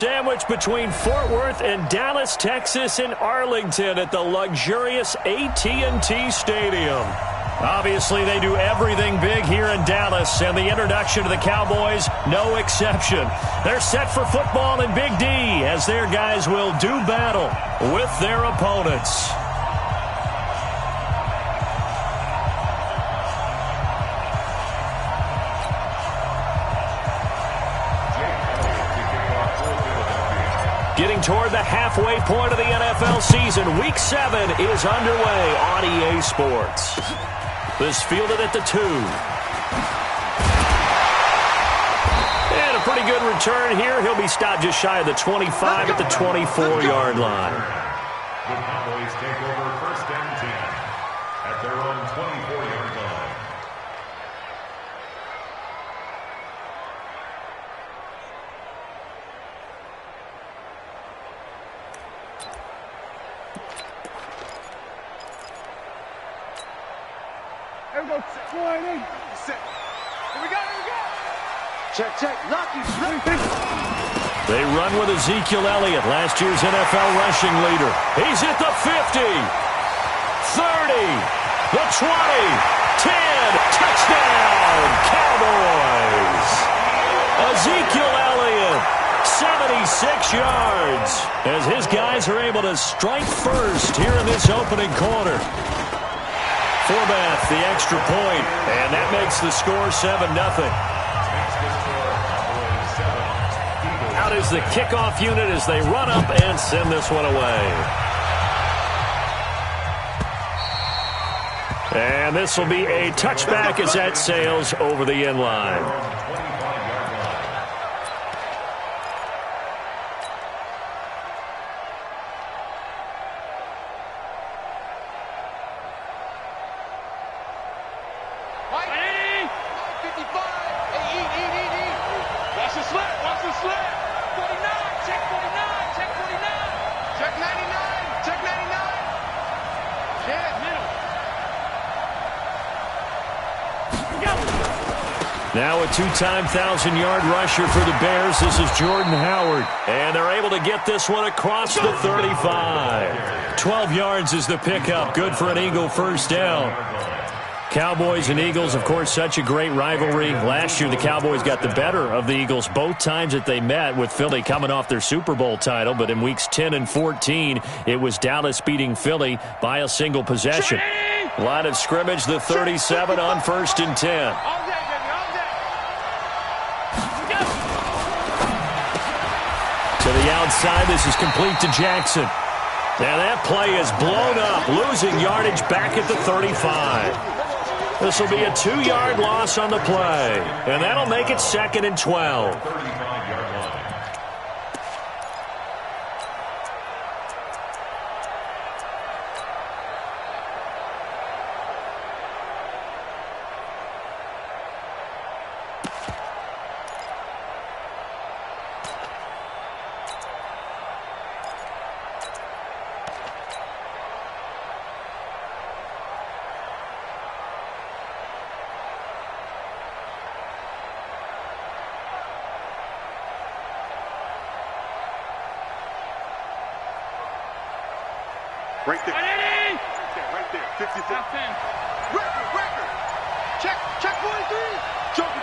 Sandwich between Fort Worth and Dallas, Texas in Arlington at the luxurious AT&T Stadium. Obviously, they do everything big here in Dallas, and the introduction to the Cowboys, no exception. They're set for football in Big D as their guys will do battle with their opponents. Getting toward the halfway point of the NFL season, Week 7 is underway on EA Sports. This fielded at the 2. And a pretty good return here. He'll be stopped just shy of the 25 at the 24-yard line. The Cowboys take over 1st and 10 at their own 24-yard line. Here we go. Set. Here we go. Check. Lucky. They run with Ezekiel Elliott, last year's NFL rushing leader. He's at the 50, 30, the 20, 10. Touchdown, Cowboys. Ezekiel Elliott, 76 yards, as his guys are able to strike first here in this opening quarter. Forbath, the extra point, and that makes the score 7-0. Out is the kickoff unit as they run up and send this one away. And this will be a touchback as that sails over the end line. Now a two-time 1,000-yard rusher for the Bears. This is Jordan Howard. And they're able to get this one across the 35. 12 yards is the pickup. Good for an Eagle first down. Cowboys and Eagles, of course, such a great rivalry. Last year, the Cowboys got the better of the Eagles both times that they met, with Philly coming off their Super Bowl title. But in weeks 10 and 14, it was Dallas beating Philly by a single possession. Line of scrimmage, the 37 on 1st and 10. To the outside, this is complete to Jackson. And that play is blown up, losing yardage back at the 35. This will be a 2-yard loss on the play, and that'll make it 2nd and 12. 35-yard line. Right there. Right there. 54. Record. Check 43. Joker.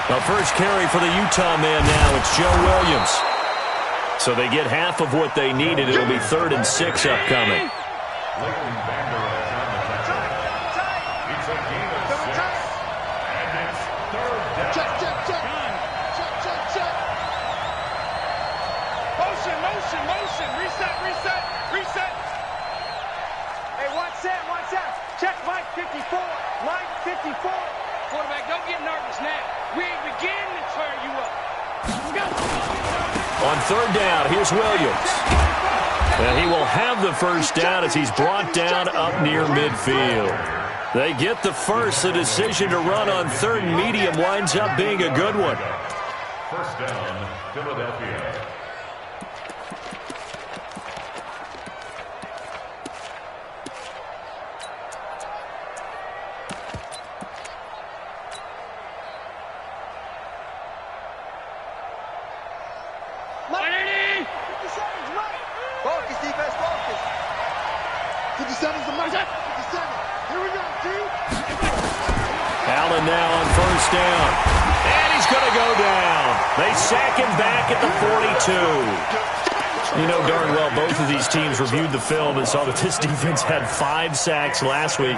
The first carry for the Utah man now. It's Joe Williams. So they get half of what they needed. It'll be 3rd and 6 upcoming. It's a gain of 6. And it's 3rd down. Check. Motion. Reset. Hey, one set. Check Mike 54. Quarterback, don't get nervous now. We ain't beginning to tear you up. On 3rd down, here's Williams. And he will have the first down as he's brought down up near midfield. They get the first. The decision to run on 3rd and medium winds up being a good one. 1st down, Philadelphia. 57's the mark. 57. Here we go, dude. Allen now on first down. And he's going to go down. They sack him back at the 42. You know darn well both of these teams reviewed the film and saw that this defense had 5 sacks last week.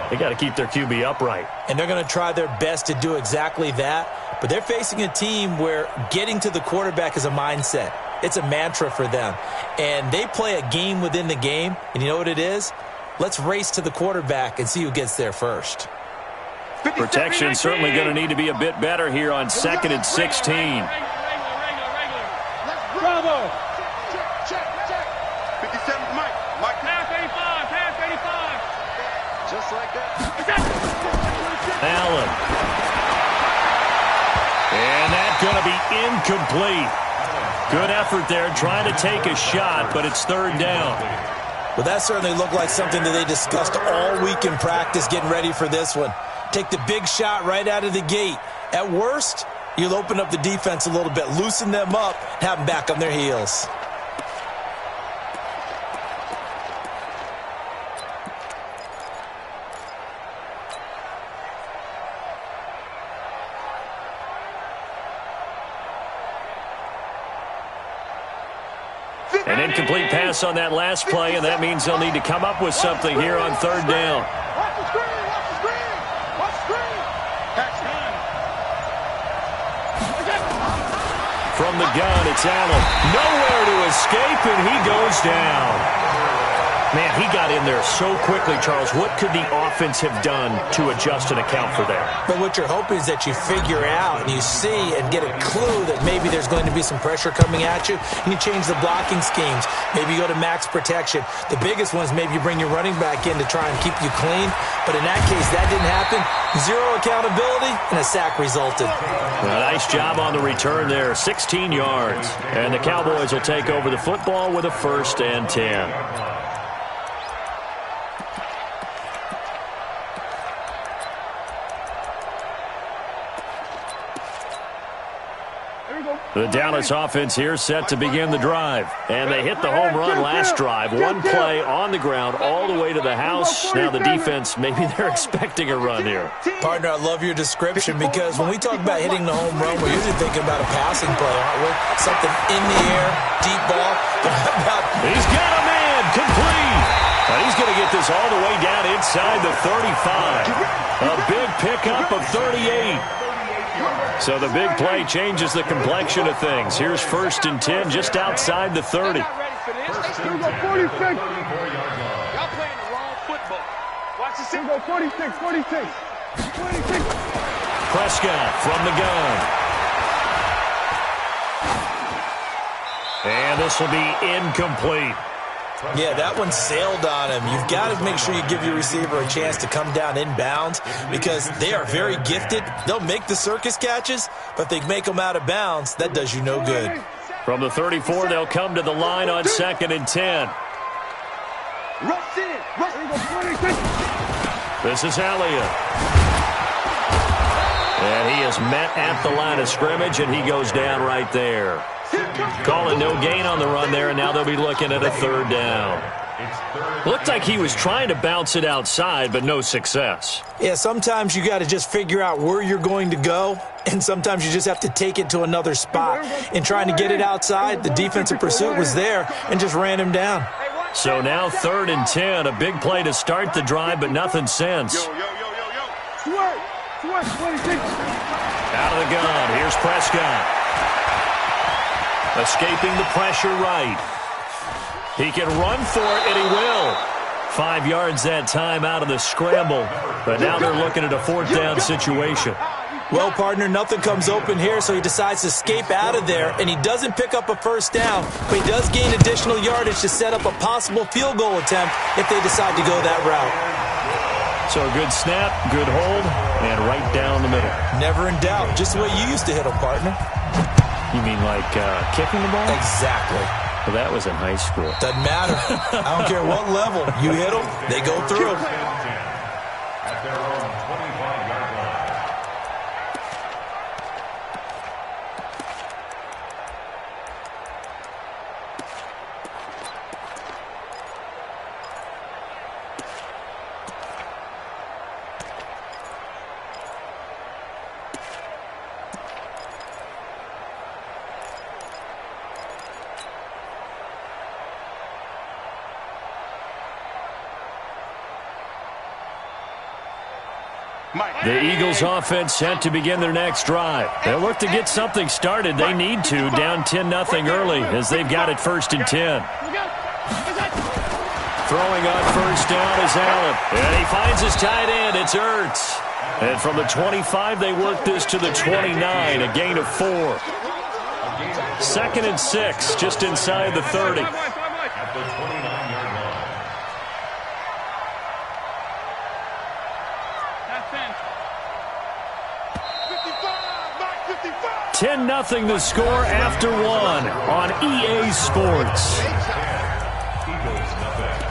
They got to keep their QB upright. And they're going to try their best to do exactly that. But they're facing a team where getting to the quarterback is a mindset. It's a mantra for them. And they play a game within the game. And you know what it is? Let's race to the quarterback and see who gets there first. Protection certainly going to need to be a bit better here on 2nd and 16. Bravo. Check. 57, Mike. Pass 85, pass 85. Just like that. Allen. And that's going to be incomplete. Good effort there trying to take a shot, but it's 3rd down. Well, that certainly looked like something that they discussed all week in practice getting ready for this one. Take the big shot right out of the gate. At worst, you'll open up the defense a little bit, loosen them up, have them back on their heels. An incomplete pass on that last play, and that means they'll need to come up with something here on 3rd down. Watch the screen. Watch the screen. From the gun, it's Allen. Nowhere to escape, and he goes down. Man, he got in there so quickly, Charles. What could the offense have done to adjust and account for that? But what you're hoping is that you figure out and you see and get a clue that maybe there's going to be some pressure coming at you, and you change the blocking schemes. Maybe you go to max protection. The biggest one is maybe you bring your running back in to try and keep you clean. But in that case, that didn't happen. 0 accountability, and a sack resulted. Well, nice job on the return there. 16 yards. And the Cowboys will take over the football with a 1st and 10. The Dallas offense here set to begin the drive. And they hit the home run last drive. One play on the ground all the way to the house. Now the defense, maybe they're expecting a run here. Partner, I love your description because when we talk about hitting the home run, we're usually thinking about a passing play, aren't we? Something in the air, deep ball. But how about... He's got a man, complete. And he's going to get this all the way down inside the 35. A big pickup of 38. So the big play changes the complexion of things. Here's 1st and 10 just outside the 30. Y'all playing the wrong football. Watch the 46. Prescott from the gun. And this will be incomplete. Yeah, that one sailed on him. You've got to make sure you give your receiver a chance to come down inbounds because they are very gifted. They'll make the circus catches, but if they make them out of bounds, that does you no good. From the 34, they'll come to the line on 2nd and 10. This is Elliott. And he is met at the line of scrimmage, and he goes down right there. Calling no gain on the run there, and now they'll be looking at a 3rd down. Looked like he was trying to bounce it outside, but no success. Yeah, sometimes you got to just figure out where you're going to go, and sometimes you just have to take it to another spot. In trying to get it outside, the defensive pursuit was there and just ran him down. So now 3rd and 10, a big play to start the drive, but nothing since. Out of the gun, here's Prescott. Escaping the pressure right. He can run for it, and he will. 5 yards that time out of the scramble. But now they're looking at a 4th down situation. Well, partner, nothing comes open here, so he decides to escape out of there, and he doesn't pick up a 1st down, but he does gain additional yardage to set up a possible field goal attempt if they decide to go that route. So a good snap, good hold, and right down the middle. Never in doubt. Just the way you used to hit them, partner. You mean like kicking the ball? Exactly. Well, that was in high school. Doesn't matter. I don't care what level. You hit them, they go through. At their own 25-yard line. The Eagles offense set to begin their next drive. They'll look to get something started. They need to, down 10-0 early as they've got it 1st and 10. Throwing on 1st down is Allen. And he finds his tight end. It's Ertz. And from the 25, they work this to the 29, a gain of 4. 2nd and 6, just inside the 30. At the 29-yard line. 10-0 the score after 1 on EA Sports. Eagles nothing.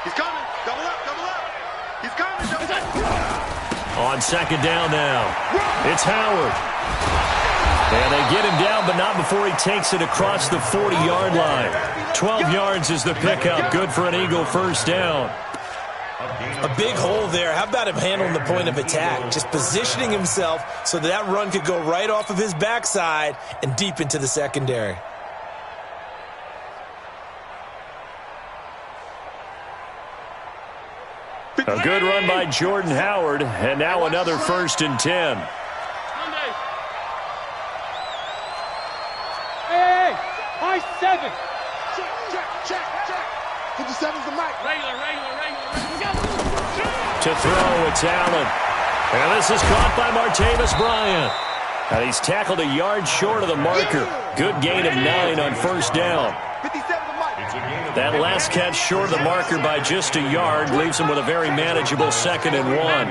He's coming. Double up. He's coming. Double up. On 2nd down now, it's Howard. And they get him down, but not before he takes it across the 40-yard line. 12 yards is the pickup. Good for an Eagle 1st down. A big hole there. How about him handling the point of attack? Just positioning himself so that run could go right off of his backside and deep into the secondary. A good run by Jordan Howard, and now another 1st and 10. Hey, high 7. Check. 57's the mic. Regular. To throw, it's Allen. And this is caught by Martavis Bryant. And he's tackled a yard short of the marker. Good gain of 9 on 1st down. 57's the mic. That last catch short of the marker by just a yard leaves him with a very manageable 2nd and 1. 85.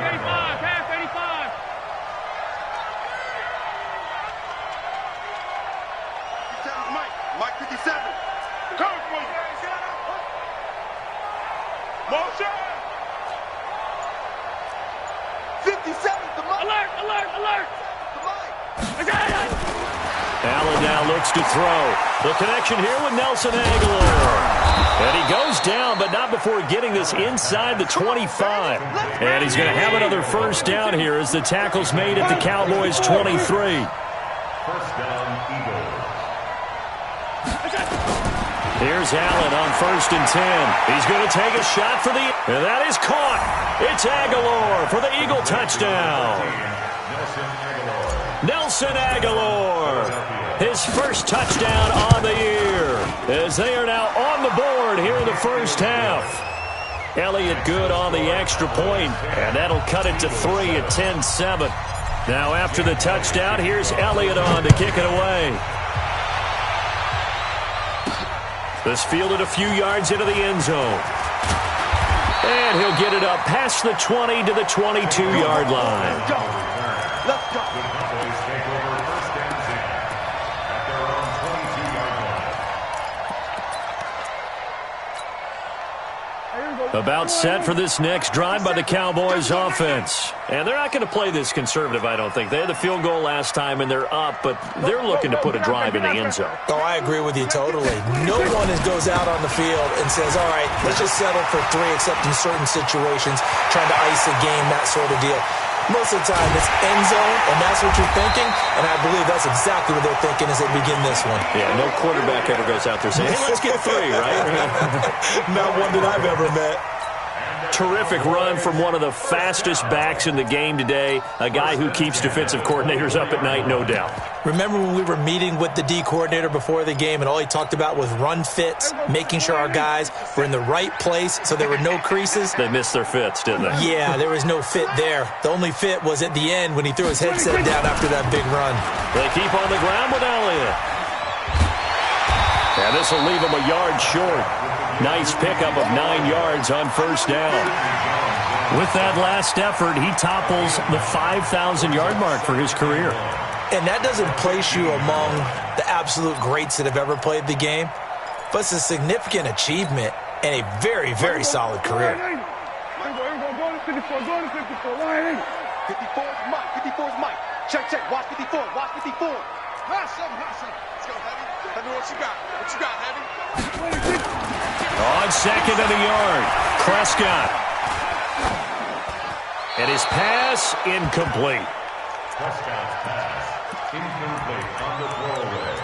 Mike 57. Come for you. Motion. 57's the mic. Alert. The mic. Allen now looks to throw. The connection here with Nelson Aguilar. And he goes down, but not before getting this inside the 25. And he's going to have another 1st down here as the tackle's made at the Cowboys' 23. 1st down, Eagles. Here's Allen on 1st and 10. He's going to take a shot for the... And that is caught. It's Aguilar for the Eagle touchdown. Nelson Aguilar, his 1st touchdown on the year, as they are now on the board here in the 1st half. Elliott good on the extra point, and that'll cut it to 3 at 10-7. Now after the touchdown, here's Elliott on to kick it away. This fielded a few yards into the end zone. And he'll get it up past the 20 to the 22-yard line. Let's go. The Cowboys take over 1st and 10 at their own 22-yard line. About set for this next drive by the Cowboys offense. And they're not going to play this conservative, I don't think. They had the field goal last time, and they're up, but they're looking to put a drive in the end zone. Oh, I agree with you totally. No one goes out on the field and says, all right, let's just settle for 3, except in certain situations, trying to ice a game, that sort of deal. Most of the time, it's end zone, and that's what you're thinking, and I believe that's exactly what they're thinking as they begin this one. Yeah, no quarterback ever goes out there saying, hey, let's get 3, right? Not one that I've ever met. Terrific run from one of the fastest backs in the game today, a guy who keeps defensive coordinators up at night, no doubt. Remember when we were meeting with the D coordinator before the game, and all he talked about was run fits, making sure our guys were in the right place so there were no creases? They missed their fits, didn't they? Yeah, there was no fit there. The only fit was at the end when he threw his headset down after that big run. They keep on the ground with Elliott. And this will leave him a yard short. Nice pickup of 9 yards on 1st down. With that last effort, he topples the 5,000-yard mark for his career. And that doesn't place you among the absolute greats that have ever played the game, but it's a significant achievement and a very, very solid career. Mike 54, go to 54, line 8. 54 is Mike, 54 is Mike. Check, check, watch 54, watch 54. Hustle. Let's go, Heavy. Tell me what you got. What you got, Heavy? 26. On second and a yard, Prescott. And his pass incomplete. Prescott's pass incomplete on the throwaway.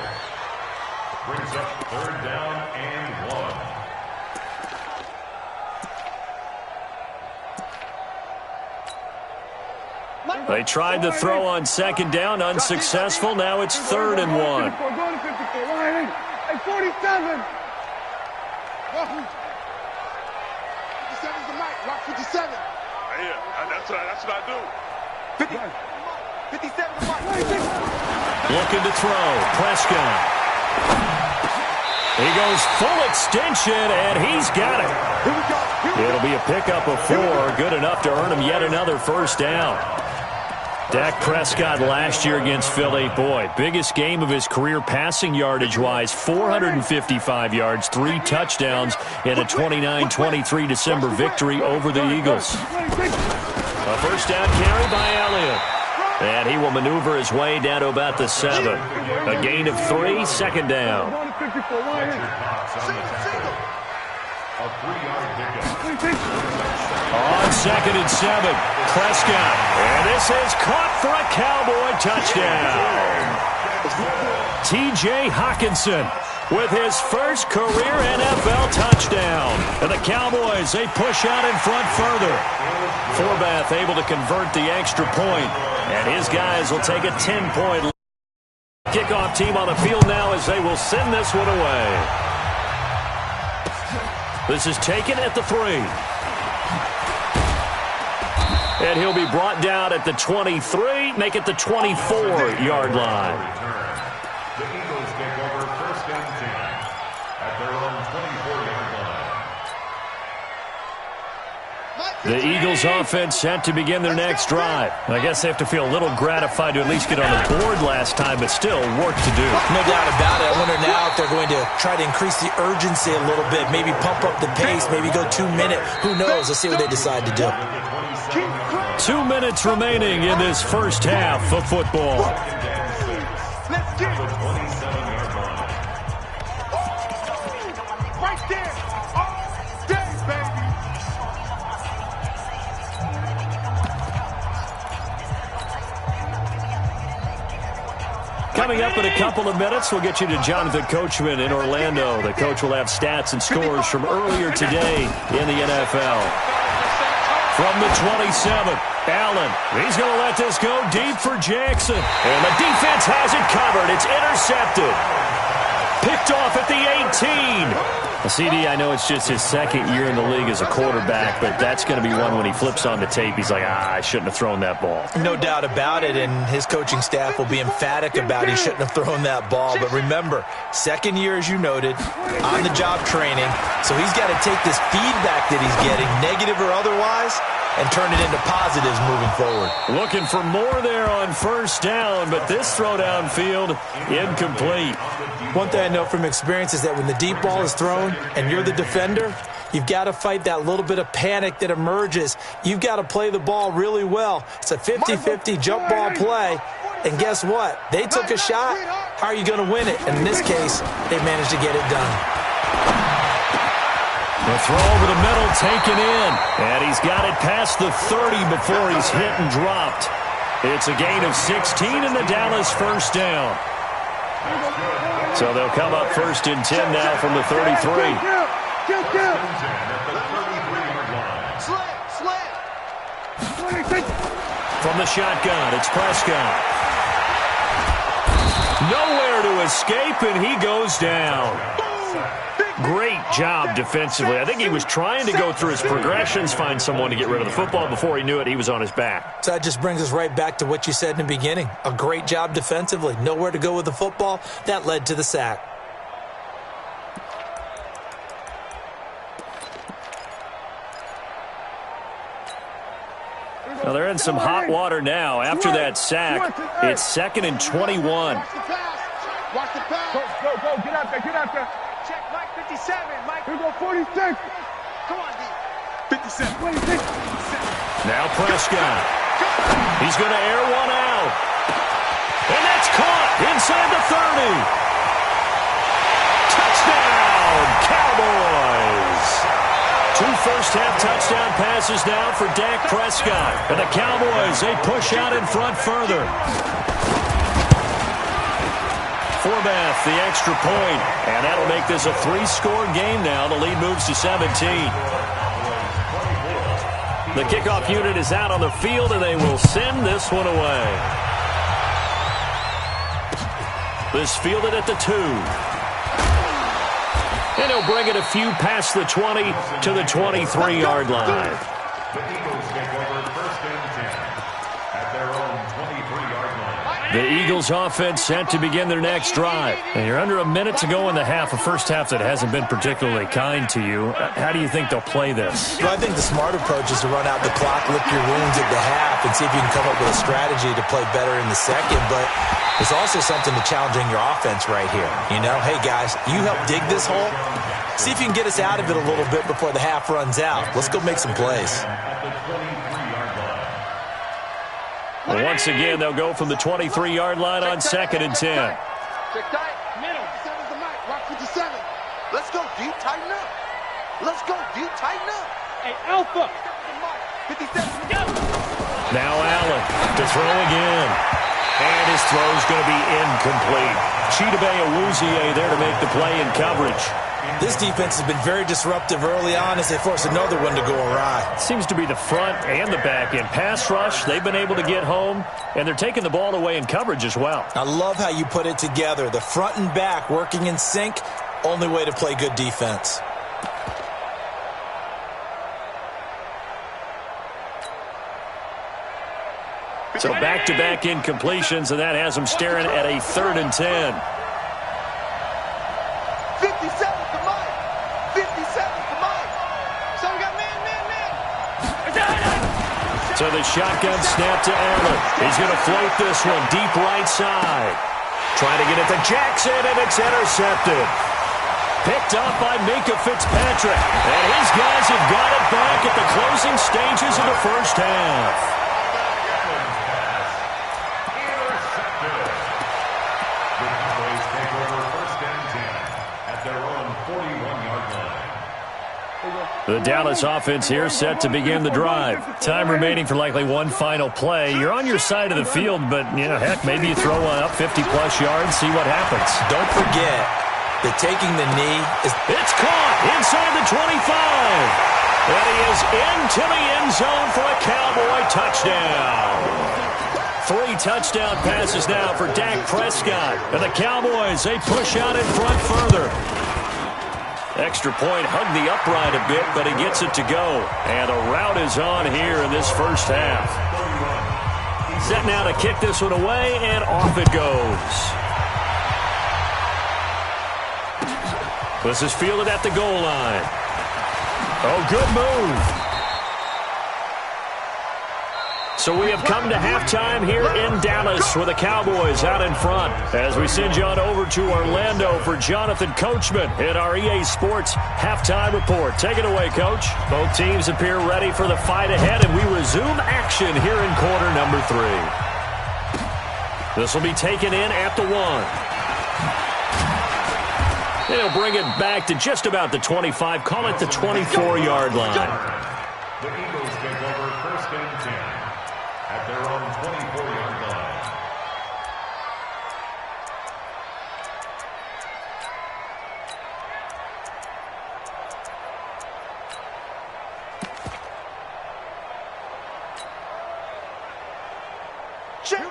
Brings up third down and 1. They tried to throw on second down, unsuccessful. Now it's 3rd and 1. 54, go to 54, line 8. Hey, 47. 57's the mic, rock 57. Yeah, that's what I do. 50. 57 is Mike. Looking to throw, Prescott. He goes full extension, and he's got it. Here we go. It'll be a pickup of 4, good enough to earn him yet another first down. Dak Prescott last year against Philly, boy, biggest game of his career passing yardage-wise, 455 yards, 3 touchdowns in a 29-23 December victory over the Eagles. A first down carry by Elliott. And he will maneuver his way down to about the 7. A gain of 3, second down. A 3-yard pickup. On second and 7, Prescott. And this is caught for a Cowboy touchdown. T.J. Hockenson with his first career NFL touchdown. And the Cowboys, they push out in front further. Forbath able to convert the extra point. And his guys will take a 10-point lead. Kickoff team on the field now as they will send this one away. This is taken at the 3. And he'll be brought down at the 23, make it the 24-yard line. The Eagles take over first and 10 at their own 24-yard line. The Eagles offense set to begin their next drive. I guess they have to feel a little gratified to at least get on the board last time, but still work to do. No doubt about it. I wonder now if they're going to try to increase the urgency a little bit, maybe pump up the pace, maybe go 2 minute. Who knows? Let's see what they decide to do. 2 minutes remaining in this first half of football. Let's get it. 27-yard line. Right there. All day, baby. Coming up in a couple of minutes, we'll get you to Jonathan Coachman in Orlando. The coach will have stats and scores from earlier today in the NFL. From the 27, Allen. He's going to let this go deep for Jackson. And the defense has it covered. It's intercepted. Picked off at the 18. CD, I know it's just his second year in the league as a quarterback, but that's going to be one when he flips on the tape. He's like, I shouldn't have thrown that ball. No doubt about it, and his coaching staff will be emphatic about he shouldn't have thrown that ball. But remember, second year, as you noted, on-the-job training, so he's got to take this feedback that he's getting, negative or otherwise, and turn it into positives moving forward. Looking for more there on first down, but this throw downfield incomplete. One thing I know from experience is that when the deep ball is thrown and you're the defender, you've got to fight that little bit of panic that emerges. You've got to play the ball really well. It's a 50-50 jump ball play, and guess what? They took a shot. How are you going to win it? And in this case, they managed to get it done. The throw over the middle taken in, and he's got it past the 30 before he's hit and dropped. It's a gain of 16 in the Dallas first down. So they'll come up first and 10 now from the 33. From the shotgun, it's Prescott. Nowhere to escape, and he goes down. Great job defensively. I think he was trying to go through his progressions, find someone to get rid of the football. Before he knew it, he was on his back. So that just brings us right back to what you said in the beginning. A great job defensively. Nowhere to go with the football. That led to the sack. Well, they're in some hot water now. After that sack, it's 2nd and 21. Watch the pass. Go, get out there. Check Mike 57. Mike. Here go 46. Come on, D. 57. Now Prescott. He's going to air one out. And that's caught inside the 30. Touchdown, Cowboys. 2 first-half touchdown passes now for Dak Prescott. And the Cowboys, they push out in front further. Forbath, the extra point. And that'll make this a 3-score game now. The lead moves to 17. The kickoff unit is out on the field, and they will send this one away. This fielded at the 2. And he'll bring it a few past the 20 to the 23-yard line. The Eagles take over first and 10 at their own 23-yard line. The Eagles offense set to begin their next drive. And you're under a minute to go in the half, a first half that hasn't been particularly kind to you. How do you think they'll play this? Well, I think the smart approach is to run out the clock, lick your wounds at the half, and see if you can come up with a strategy to play better in the second. But there's also something to challenging your offense right here. You know, hey, guys, you help dig this hole. See if you can get us out of it a little bit before the half runs out. Let's go make some plays. Well, once again, they'll go from the 23-yard line on 2nd and 10. Check tight. Middle. 57's the mic. Rock 57. Let's go deep, tighten up. Let's go deep, tighten up. Hey, Alpha. 57. Go. Now Allen to throw again. And his throw's going to be incomplete. Chidobe Awuzie there to make the play in coverage. This defense has been very disruptive early on as they force another one to go awry. Seems to be the front and the back end. Pass rush, they've been able to get home, and they're taking the ball away in coverage as well. I love how you put it together. The front and back working in sync, only way to play good defense. So back-to-back incompletions, and that has them staring at a 3rd and 10. 57's the mic. 57's the mic. So we got man. So the shotgun snap to Allen. He's going to float this one deep right side. Trying to get it to Jackson, and it's intercepted. Picked up by Minkah Fitzpatrick. And his guys have got it back at the closing stages of the first half. The Dallas offense here set to begin the drive. Time remaining for likely one final play. You're on your side of the field, but, you know, heck, maybe you throw one up 50-plus yards, see what happens. Don't forget that taking the knee is... It's caught inside the 25. And he is into the end zone for a Cowboy touchdown. 3 touchdown passes now for Dak Prescott. And the Cowboys, they push out in front further. Extra point, hugged the upright a bit, but he gets it to go. And a route is on here in this first half. Set now to kick this one away, and off it goes. This is fielded at the goal line. Oh, good move. So we have come to halftime here in Dallas with the Cowboys out in front. As we send you on over to Orlando for Jonathan Coachman in our EA Sports halftime report. Take it away, Coach. Both teams appear ready for the fight ahead, and we resume action here in quarter number 3. This will be taken in at the 1. They'll bring it back to just about the 25, call it the 24-yard line. The Eagles take over first and 10 at their own 24-yard line.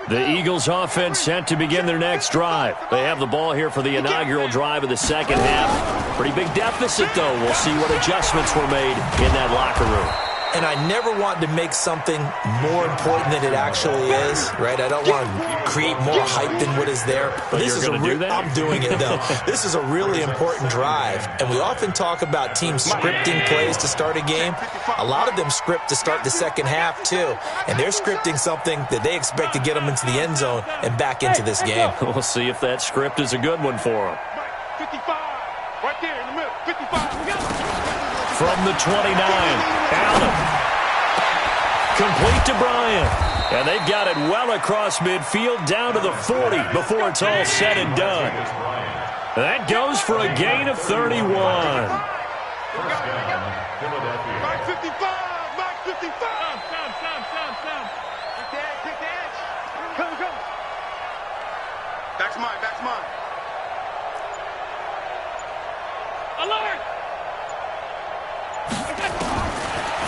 The Eagles offense set to begin their next drive. They have the ball here for the inaugural drive of the second half. Pretty big deficit, though. We'll see what adjustments were made in that locker room. And I never want to make something more important than it actually is, right? I don't want to create more hype than what is there. But this is do that? I'm doing it, though. This is a really important drive. And we often talk about teams scripting plays to start a game. A lot of them script to start the second half, too. And they're scripting something that they expect to get them into the end zone and back into this game. We'll see if that script is a good one for them. 55. Right there in the middle. 55. We got it. From the 29, Allen. Complete to Bryant. And they've got it well across midfield down to the 40 before it's all said and done. That goes for a gain of 31. Max 55! Max 55! Stop. Take the edge. Come. Back's mine. Alert!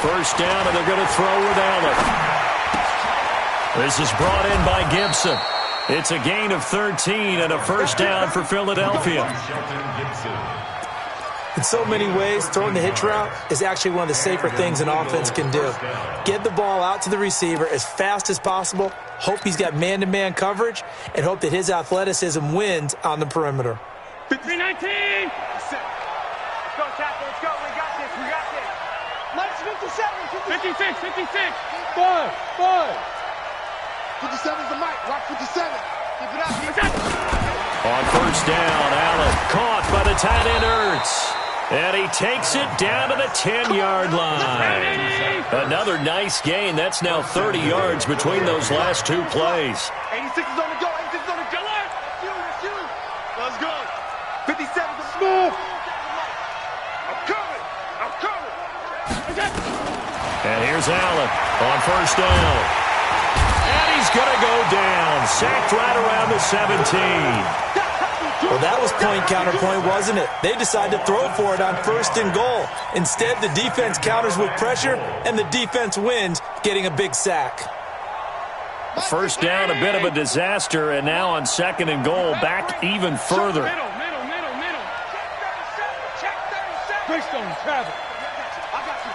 First down, and they're going to throw with Allen. This is brought in by Gibson. It's a gain of 13 and a first down for Philadelphia. In so many ways, throwing the hitch route is actually one of the safer things an offense can do. Get the ball out to the receiver as fast as possible, hope he's got man-to-man coverage, and hope that his athleticism wins on the perimeter. 319! Let's go, Tackle. Let's go. We got this. Minus 57. 56. 57's the mic. Rock 57. Keep it up. On first down, Allen caught by the tight end Ertz. And he takes it down to the 10-yard line. Another nice gain. That's now 30 yards between those last two plays. 86 is on the go. 86 is on the go. That's you. Let's go. 57 is the Move! I'm coming! And here's Allen on first down. And he's going to go down. Sacked right around the 17. Well, that was point-counterpoint, wasn't it? They decided to throw for it on first and goal. Instead, the defense counters with pressure, and the defense wins, getting a big sack. First down, a bit of a disaster, and now on second and goal, back even further. Middle. Check 37. Greystone, travel. I got you.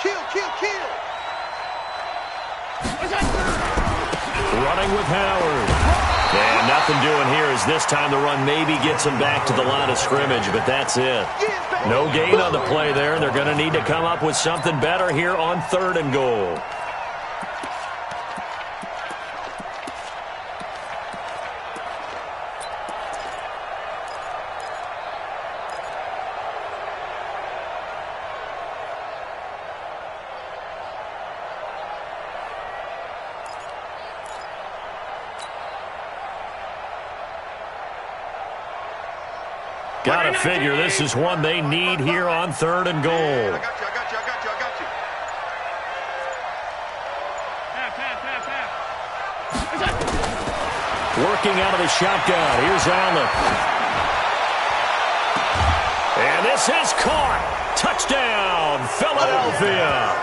Kill. Running with Howard. And nothing doing here as this time the run maybe gets him back to the line of scrimmage, but that's it. No gain on the play there, and they're going to need to come up with something better here on third and goal. Got to figure this is one they need here on third and goal. I got you. Pass. Working out of the shotgun. Here's Allen. And this is caught. Touchdown, Philadelphia.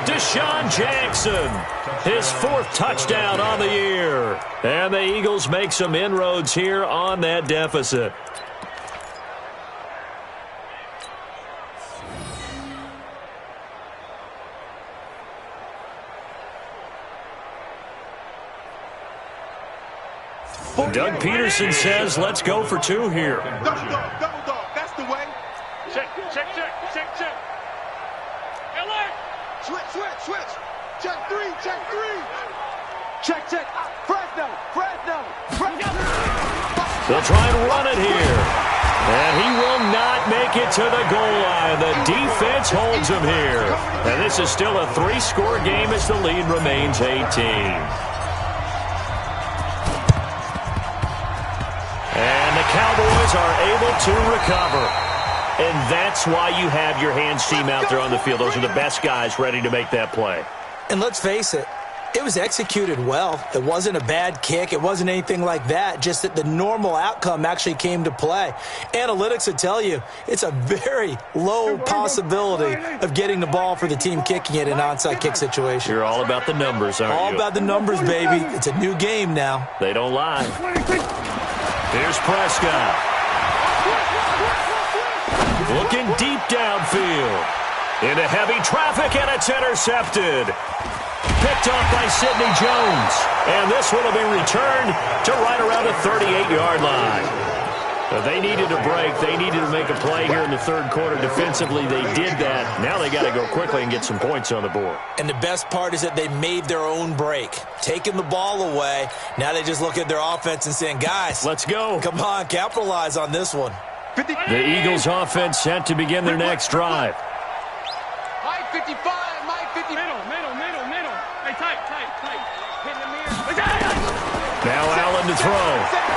Deshaun Jackson, his fourth touchdown on the year. And the Eagles make some inroads here on that deficit. Doug Peterson says, let's go for two here. Double dog. That's the way. Check. Alert! Switch. Check three. Check. Fresno. They'll try and run it here. And he will not make it to the goal line. The defense holds him here. And this is still a three-score game as the lead remains 18. And the Cowboys are able to recover. And that's why you have your hands team out there on the field. Those are the best guys ready to make that play. And let's face it, it was executed well. It wasn't a bad kick. It wasn't anything like that. Just that the normal outcome actually came to play. Analytics would tell you it's a very low possibility of getting the ball for the team kicking it in an onside kick situation. You're all about the numbers, aren't you? All about the numbers, baby. It's a new game now. They don't lie. Here's Prescott. Looking deep downfield. Into heavy traffic, and it's intercepted. Picked off by Sidney Jones. And this one will be returned to right around the 38-yard line. But they needed a break. They needed to make a play here in the third quarter. Defensively, they did that. Now they got to go quickly and get some points on the board. And the best part is that they made their own break. Taking the ball away. Now they just look at their offense and saying, guys, let's go. Come on, capitalize on this one. The Eagles offense set to begin their next drive. 55, Mike 50. Middle. Hey, tight. Hitting the mirror. Now Allen to throw.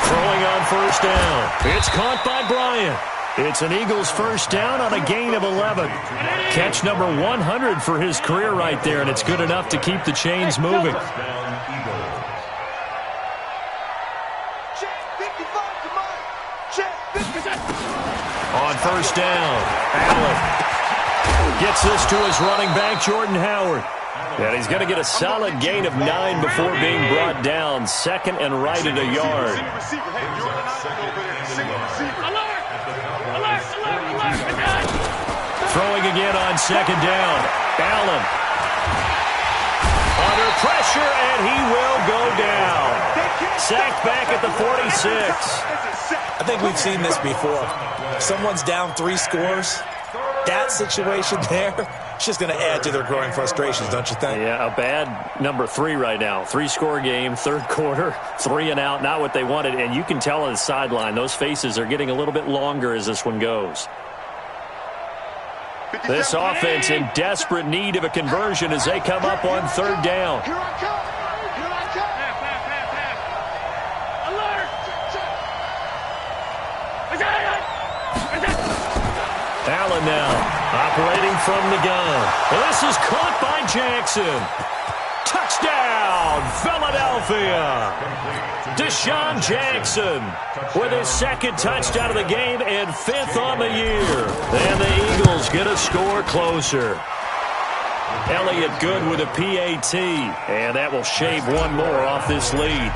Throwing on first down. It's caught by Bryant. It's an Eagles first down on a gain of 11. Catch number 100 for his career right there, and it's good enough to keep the chains moving. On first down, Allen gets this to his running back, Jordan Howard. And he's going to get a solid gain of 9 before being brought down. Second and right at a yard. Throwing again on second down. Allen under pressure, and he will go down. Sacked back at the 46. I think we've seen this before. Someone's down 3 scores. That situation there, it's just going to add to their growing frustrations, don't you think? Yeah, a bad number 3 right now. 3-score game, third quarter, 3 and out, not what they wanted. And you can tell on the sideline, those faces are getting a little bit longer as this one goes. This offense in desperate need of a conversion as they come up on third down. Here I come. Allen now operating from the gun. This is caught by Jackson. Touchdown, Philadelphia. Deshaun Jackson with his second touchdown of the game and 5th on the year. And the Eagles get a score closer. Elliott good with a PAT, and that will shave one more off this lead.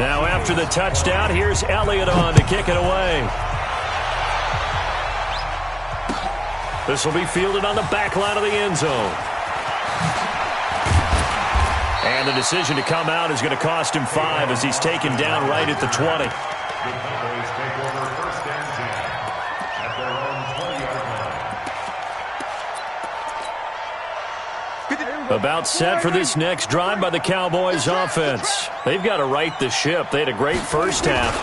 Now after the touchdown, here's Elliott on to kick it away. This will be fielded on the back line of the end zone. And the decision to come out is going to cost him 5 as he's taken down right at the 20. The Cowboys take over first and 10 at their own 20-yard line. About set for this next drive by the Cowboys offense. They've got to right the ship. They had a great first half,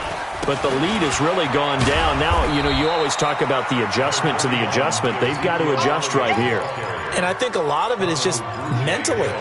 but the lead has really gone down. Now, you always talk about the adjustment to the adjustment. They've got to adjust right here. And I think a lot of it is just mentally.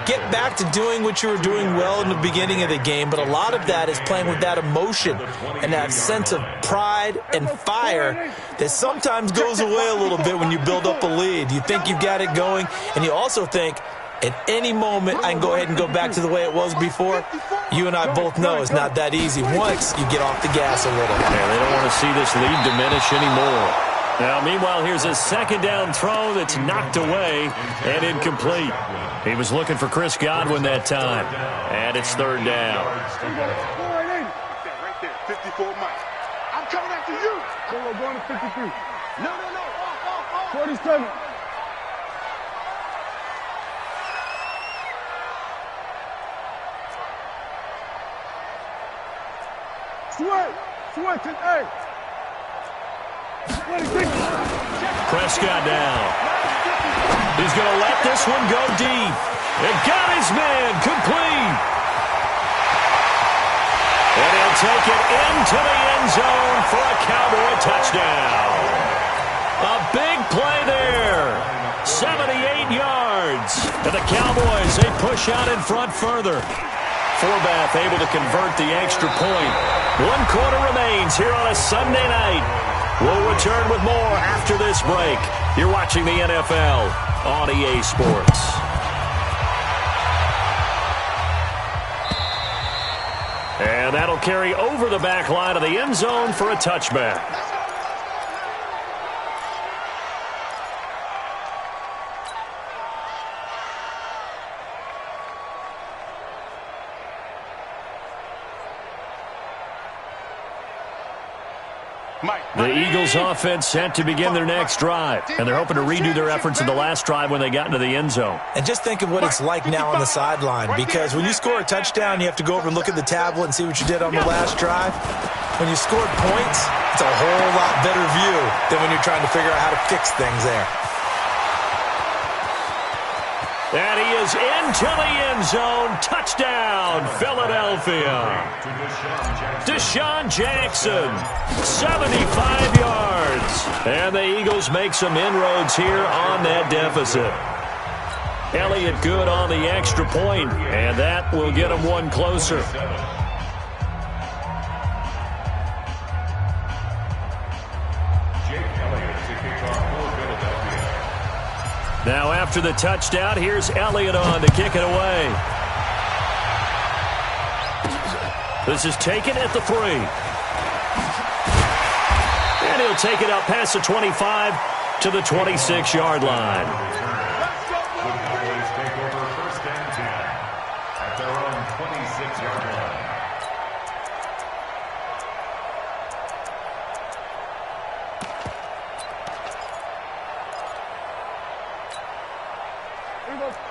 Get back to doing what you were doing well in the beginning of the game, but a lot of that is playing with that emotion and that sense of pride and fire that sometimes goes away a little bit when you build up a lead. You think you've got it going, and you also think at any moment I can go ahead and go back to the way it was before. You and I both know it's not that easy once you get off the gas a little. Yeah, they don't want to see this lead diminish anymore. Now, meanwhile, here's a second down throw that's knocked away and incomplete. He was looking for Chris Godwin that time. And it's third down. Right there, 54 Mike. I'm coming after you. Going to 53. No. 47. Sweat, hey. Prescott down. He's going to let this one go deep. And got his man complete. And he'll take it into the end zone for a Cowboy touchdown. A big play there. 78 yards. And the Cowboys, they push out in front further. Forbath able to convert the extra point. 1 quarter remains here on a Sunday night. We'll return with more after this break. You're watching the NFL on EA Sports. And that'll carry over the back line of the end zone for a touchback. The Eagles offense set to begin their next drive, and they're hoping to redo their efforts in the last drive when they got into the end zone. And just think of what it's like now on the sideline, because when you score a touchdown, you have to go over and look at the tablet and see what you did on the last drive. When you scored points, it's a whole lot better view than when you're trying to figure out how to fix things there. And he goes into the end zone. Touchdown, Philadelphia. Deshaun Jackson, 75 yards. And the Eagles make some inroads here on that deficit. Elliott good on the extra point, and that will get him one closer. Now after the touchdown, here's Elliott on to kick it away. This is taken at the 3. And he'll take it up past the 25 to the 26-yard line. The Cowboys take over 1st and 10 at their own 26-yard line.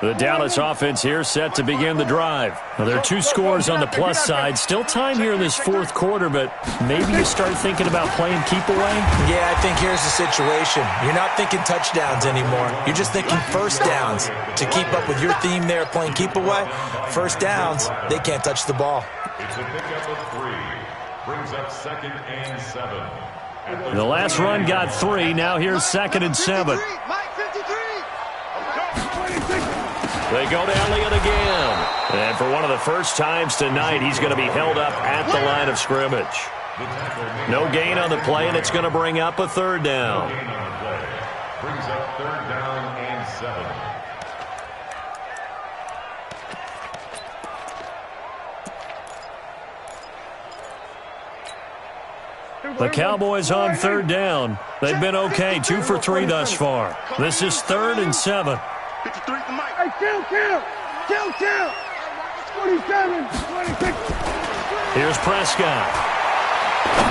The Dallas offense here set to begin the drive. Now, there are 2 scores on the plus side. Still time here in this 4th quarter, but maybe you start thinking about playing keep away? Yeah, I think here's the situation. You're not thinking touchdowns anymore. You're just thinking first downs. To keep up with your theme there, playing keep away, first downs, they can't touch the ball. It's a pickup of 3. Brings up 2nd and 7. The last run got 3. Now here's 2nd and 7. They go to Elliott again. And for one of the first times tonight, he's going to be held up at the line of scrimmage. No gain on the play, and it's going to bring up a 3rd down. Brings up 3rd down and 7. The Cowboys on 3rd down. They've been okay, 2 for 3 thus far. This is 3rd and 7. 53 the mic. Hey, count. 27, 26. Here's Prescott.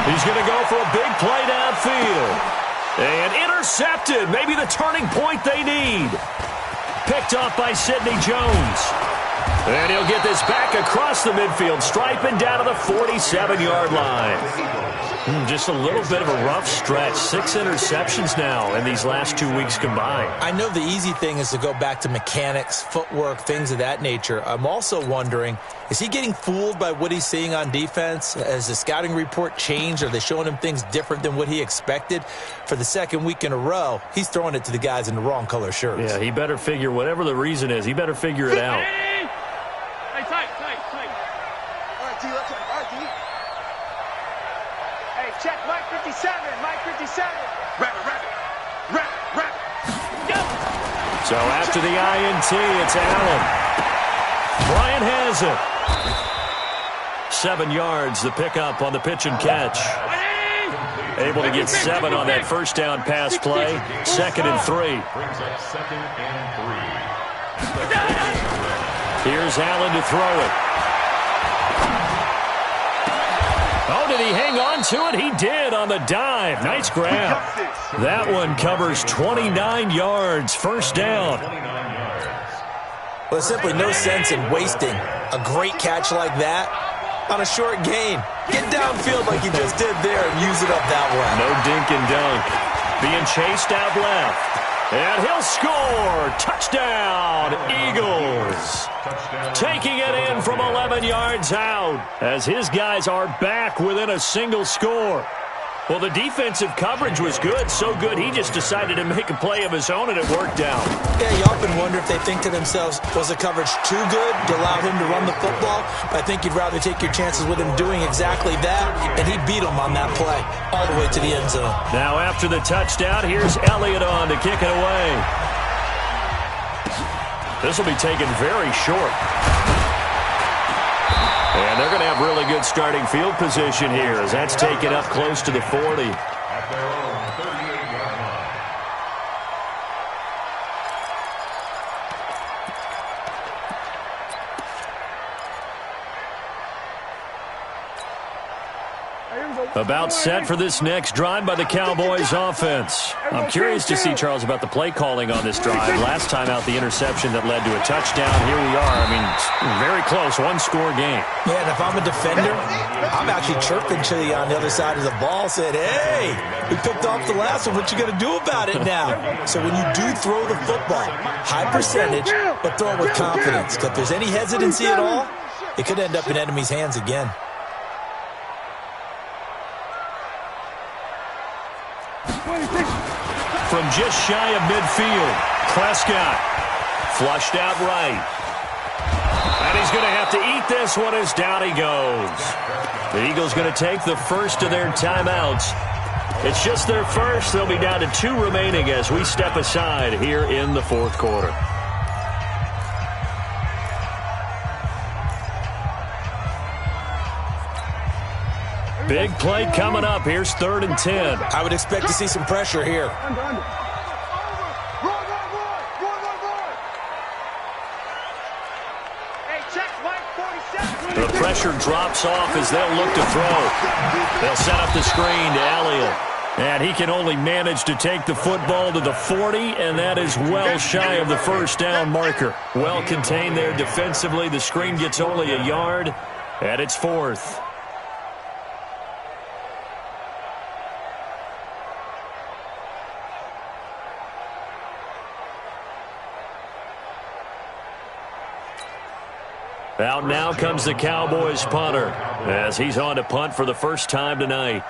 He's going to go for a big play downfield. And intercepted. Maybe the turning point they need. Picked off by Sidney Jones. And he'll get this back across the midfield stripe and down to the 47-yard line. Just a little bit of a rough stretch. 6 interceptions now in these last 2 weeks combined. I know the easy thing is to go back to mechanics, footwork, things of that nature. I'm also wondering, is he getting fooled by what he's seeing on defense? Has the scouting report changed? Are they showing him things different than what he expected? For the 2nd week in a row, he's throwing it to the guys in the wrong color shirts. Yeah, he better figure, whatever the reason is, he better figure it out. Hey, tight. All right, T, let's go. All right, T. Hey, check Mike 57. Mike 57. Rabbit. Go. So after the INT, it's Allen. Bryant has it. 7 yards, the pickup on the pitch and catch. Able to get 7 on that first down pass play. 2nd and 3. Brings up 2nd and 3. Here's Allen to throw it. Oh, did he hang on to it? He did on the dive. Nice grab. That one covers 29 yards. First down. Well, there's simply no sense in wasting a great catch like that on a short gain. Get downfield like you just did there and use it up that way. No dink and dunk. Being chased out left. And he'll score. Touchdown, Eagles. Taking it in from 11 yards out as his guys are back within a single score. Well, the defensive coverage was good, so good he just decided to make a play of his own, and it worked out. Yeah, you often wonder if they think to themselves, was the coverage too good to allow him to run the football? But I think you'd rather take your chances with him doing exactly that, and he beat him on that play all the way to the end zone. Now after the touchdown, here's Elliott on to kick it away. This will be taken very short. And they're going to have really good starting field position here as that's taken up close to the 40. At their own 38-yard line. About set for this next drive by the Cowboys offense. I'm curious to see, Charles, about the play calling on this drive. Last time out, the interception that led to a touchdown. Here we are. I mean, very close, one-score game. Yeah, and if I'm a defender, I'm actually chirping to you on the other side of the ball, saying, hey, we picked off the last one. What you going to do about it now? So when you do throw the football, high percentage, but throw it with confidence. If there's any hesitancy at all, it could end up in enemy's hands again. From just shy of midfield, Prescott flushed out right. And he's going to have to eat this one as down he goes. The Eagles going to take the first of their timeouts. It's just their first. They'll be down to 2 remaining as we step aside here in the fourth quarter. Big play coming up. Here's 3rd and 10. I would expect to see some pressure here. The pressure drops off as they'll look to throw. They'll set up the screen to Elliott. And he can only manage to take the football to the 40, and that is well shy of the first down marker. Well contained there defensively. The screen gets only a yard, and it's 4th. Out now comes the Cowboys punter as he's on to punt for the first time tonight.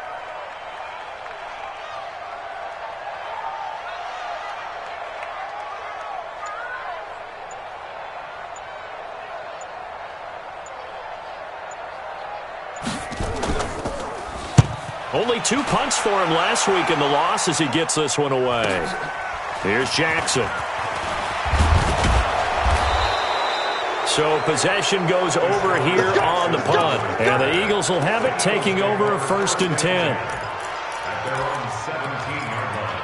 Only 2 punts for him last week in the loss as he gets this one away. Here's Jackson. So possession goes over here on the punt. And the Eagles will have it, taking over a 1st and 10. At their own 17-yard line.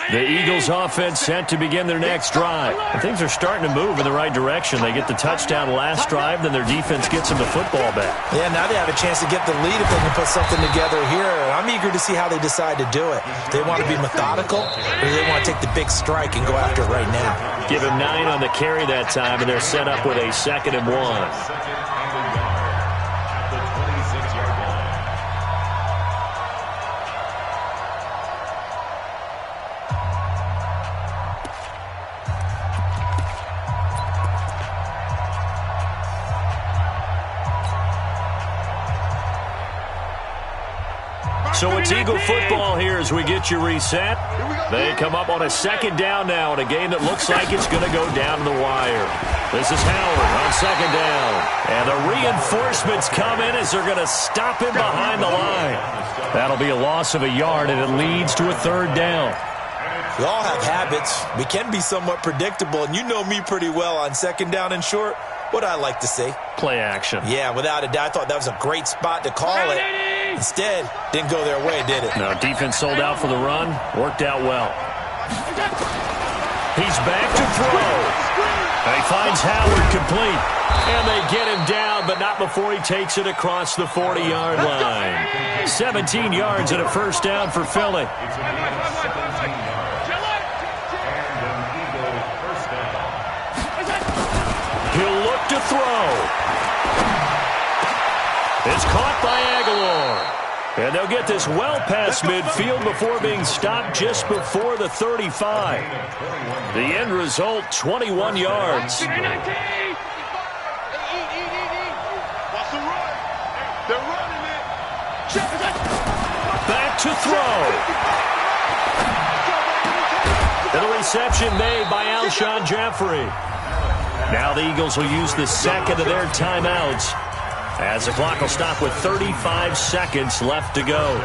The Eagles offense set to begin their next drive. And things are starting to move in the right direction. They get the touchdown last drive, then their defense gets them the football back. Yeah, now they have a chance to get the lead if they can put something together here. I'm eager to see how they decide to do it. Do they want to be methodical, or do they want to take the big strike and go after it right now? Give him 9 on the carry that time, and they're set up with a 2nd and 1. Second and a yard at the 26-yard line. So it's Eagle football here as we get you reset. They come up on a 2nd down now in a game that looks like it's going to go down to the wire. This is Howard on 2nd down. And the reinforcements come in as they're going to stop him behind the line. That'll be a loss of a yard, and it leads to a 3rd down. We all have habits. We can be somewhat predictable, and you know me pretty well on 2nd down and short. What I like to say? Play action. Yeah, without a doubt. I thought that was a great spot to call it. Instead, didn't go their way, did it? No, defense sold out for the run. Worked out well. He's back to throw. He finds Howard complete. And they get him down, but not before he takes it across the 40-yard line. 17 yards and a 1st down for Philly. It's a gain of 17 yards. And an Eagle 1st down. He'll look to throw. It's caught by Aguilar. And they'll get this well past midfield before being stopped just before the 35. The end result, 21 yards. Watch the run. They're running it. Back to throw. And a reception made by Alshon Jeffrey. Now the Eagles will use the 2nd of their timeouts, as the clock will stop with 35 seconds left to go.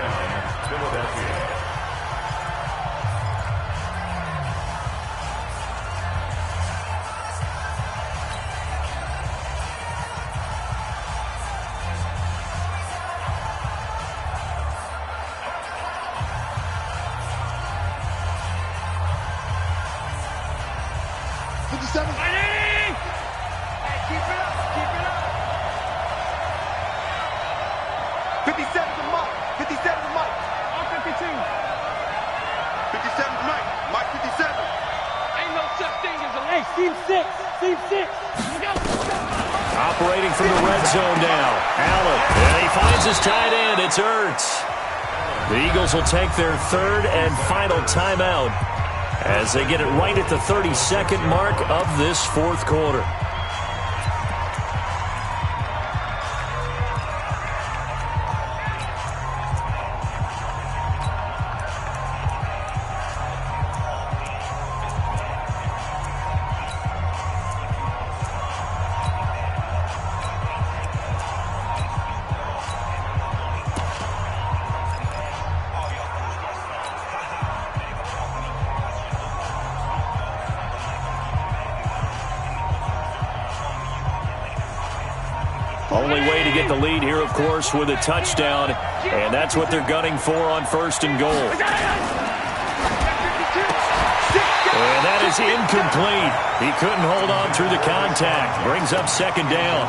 57. Hey, keep it up. Keep it up. 57's a Mike. 57's a Mike. All 52. 57's Mike. Mike 57. Ain't no such thing as a hey, Steve 6. Steve 6. Operating from the red zone now. Allen. And he finds his tight end. It's Ertz. The Eagles will take their third and final timeout as they get it right at the 32nd mark of this fourth quarter. Only way to get the lead here, of course, with a touchdown, and that's what they're gunning for on first and goal. And that is incomplete. He couldn't hold on through the contact. Brings up second down.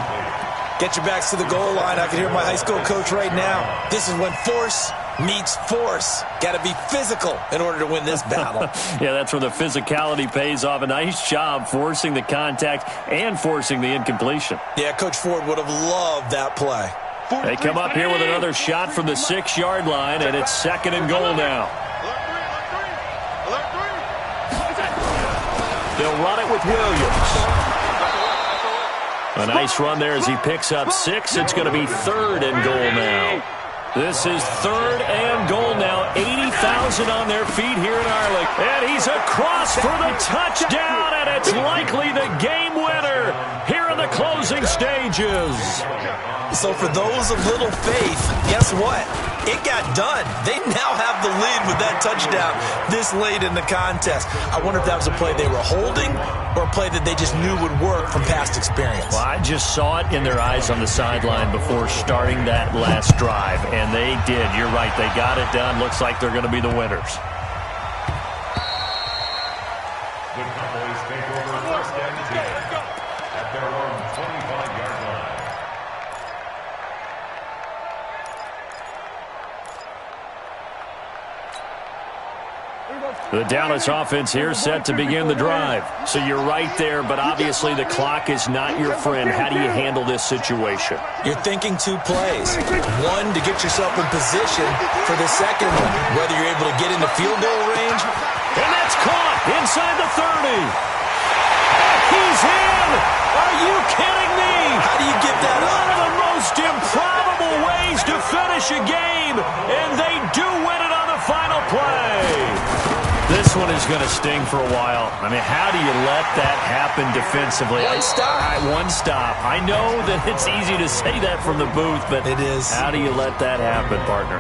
Get your backs to the goal line. I can hear my high school coach right now. This is when force meets force. Got to be physical in order to win this battle. Yeah, that's where the physicality pays off. A nice job forcing the contact and forcing the incompletion. Yeah, Coach Ford would have loved that play. They come up here with another shot from the 6-yard line, and it's second and goal now. They'll run it with Williams. A nice run there as he picks up 6. It's going to be third and goal now. This is third and goal now. 80,000 on their feet here in Arlington. And he's across for the touchdown, and it's likely the game winner here in the closing stages. So for those of little faith, guess what? It got done. They now have the lead with that touchdown this late in the contest. I wonder if that was a play they were holding or a play that they just knew would work from past experience. Well, I just saw it in their eyes on the sideline before starting that last drive, and they did. You're right. They got it done. Looks like they're going to be the winners. The Cowboys take over first and 10 at their own 25-yard line. The Dallas offense here set to begin the drive. So you're right there, but obviously the clock is not your friend. How do you handle this situation? You're thinking 2 plays. One, to get yourself in position for the second one, whether you're able to get into field goal range. And that's caught inside the 30. He's in! Are you kidding me? How do you get that up? One of the most improbable ways to finish a game, and they do win it on the final play. This one is going to sting for a while. I mean, how do you let that happen defensively? One stop. I know that it's easy to say that from the booth, but it is. How do you let that happen, partner?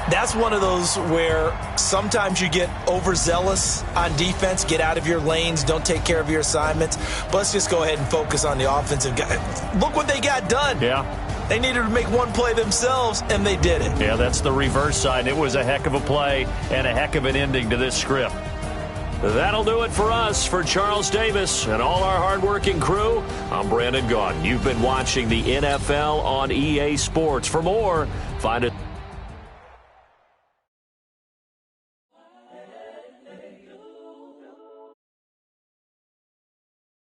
That's one of those where sometimes you get overzealous on defense, get out of your lanes, don't take care of your assignments. But let's just go ahead and focus on the offensive guy. Look what they got done. Yeah. They needed to make one play themselves, and they did it. Yeah, that's the reverse side. It was a heck of a play and a heck of an ending to this script. That'll do it for us. For Charles Davis and all our hardworking crew, I'm Brandon Gaudin. You've been watching the NFL on EA Sports. For more, find it.